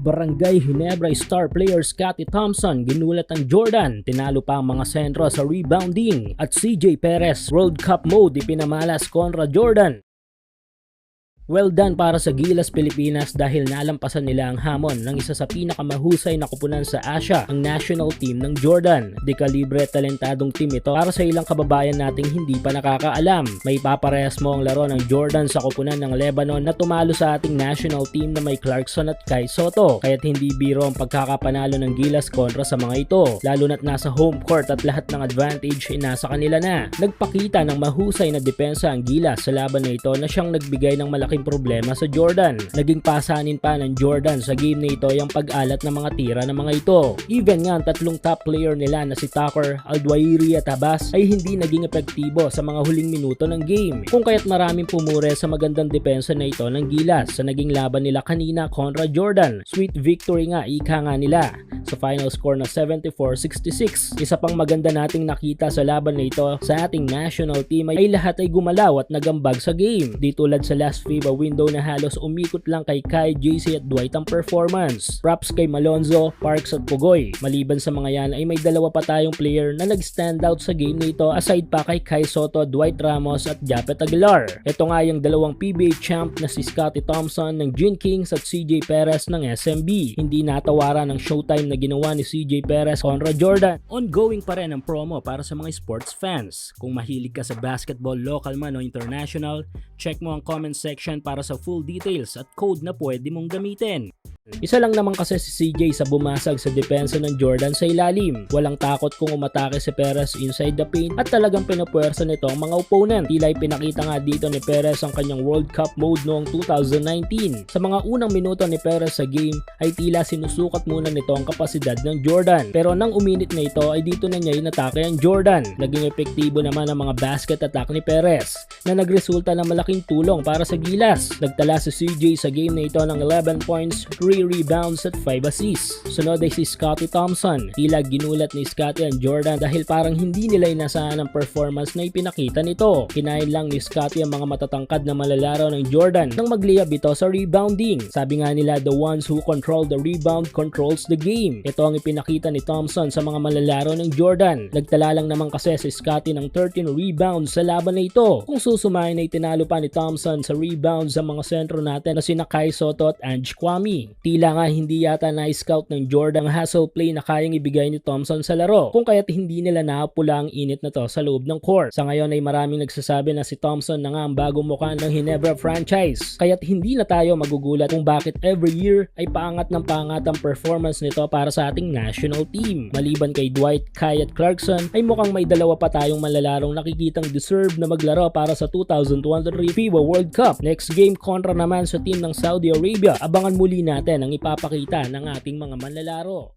Barangay Ginebra star player Scottie Thompson ginulat ang Jordan, tinalo pa ang mga sentro sa rebounding at CJ Perez World Cup mode ipinamalas kontra Jordan. Well done para sa Gilas Pilipinas dahil nalampasan nila ang hamon ng isa sa pinakamahusay na kupunan sa Asia, ang national team ng Jordan. De kalibre talentadong team ito para sa ilang kababayan nating hindi pa nakakaalam. May paparehas mo ang laro ng Jordan sa kupunan ng Lebanon na tumalo sa ating national team na may Clarkson at Kai Sotto. Kaya't hindi biro ang pagkakapanalo ng Gilas kontra sa mga ito, lalo na't nasa home court at lahat ng advantage ay nasa kanila na. Nagpakita ng mahusay na depensa ang Gilas sa laban na ito na siyang nagbigay ng malaking problema sa Jordan. Naging pasanin pa ng Jordan sa game na ito yung pag-alat ng mga tira ng mga ito. Even nga ang tatlong top player nila na si Tucker, Al-Dwairi at Abbas ay hindi naging epektibo sa mga huling minuto ng game. Kung kaya't maraming pumure sa magandang depensa na ito ng Gilas sa naging laban nila kanina kontra Jordan. Sweet victory nga, ika nga nila sa final score na 74-66. Isa pang maganda nating nakita sa laban na ito sa ating national team ay lahat ay gumalaw at nagambag sa game. Di tulad sa last FIBA window na halos umikot lang kay Kai, JC at Dwight ang performance. Props kay Malonzo, Parks at Pugoy. Maliban sa mga yan ay may dalawa pa tayong player na nag-stand out sa game na ito aside pa kay Kai Sotto, Dwight Ramos at Japet Aguilar. Ito nga yung dalawang PBA champ na si Scottie Thompson ng Gin Kings at CJ Perez ng SMB. Hindi natawaran ang showtime na ginawa ni CJ Perez kontra Jordan. Ongoing pa rin ang promo para sa mga sports fans. Kung mahilig ka sa basketball, local man o international, check mo ang comment section para sa full details at code na pwede mong gamitin. Isa lang naman kasi si CJ sa bumasag sa depensa ng Jordan sa ilalim. Walang takot kung umatake si Perez inside the paint at talagang pinupuwersa nito ang mga opponent. Tila pinakita nga dito ni Perez ang kanyang World Cup mode noong 2019. Sa mga unang minuto ni Perez sa game ay tila sinusukat muna nito ang kapasidad ng Jordan. Pero nang uminit na ito ay dito na niya inatake ang Jordan. Naging epektibo naman ang mga basket attack ni Perez na nagresulta ng malaking tulong para sa Gilas. Nagtala si CJ sa game na ito ng 11 points, 3 rebounds at 5 assists. Sunod ay si Scottie Thompson. Tila ginulat ni Scottie ang Jordan dahil parang hindi nila inasahan ang performance na ipinakita nito. Kinain lang ni Scottie ang mga matatangkad na malalaro ng Jordan nang magliyab ito sa rebounding. Sabi nga nila, the ones who control the rebound controls the game. Ito ang ipinakita ni Thompson sa mga malalaro ng Jordan. Nagtala lang naman kasi si Scottie ng 13 rebounds sa laban na ito. Kung susumahin ay tinalo pa ni Thompson sa rebounds sa mga sentro natin na sina Kai Sotto at Ange Kwame. Tila nga hindi yata na-scout ng Jordan ang hustle play na kayang ibigay ni Thompson sa laro, kung kaya't hindi nila napula ang init na to sa loob ng court. Sa ngayon ay maraming nagsasabi na si Thompson na nga ang bagong mukha ng Ginebra franchise, kaya't hindi na tayo magugulat kung bakit every year ay paangat ng paangat ang performance nito para sa ating national team. Maliban kay Dwight, Kai at Clarkson ay mukhang may dalawa pa tayong malalarong nakikitang deserve na maglaro para sa 2023 FIBA World Cup. Next game kontra naman sa team ng Saudi Arabia. Abangan muli natin ang ipapakita ng ating mga manlalaro.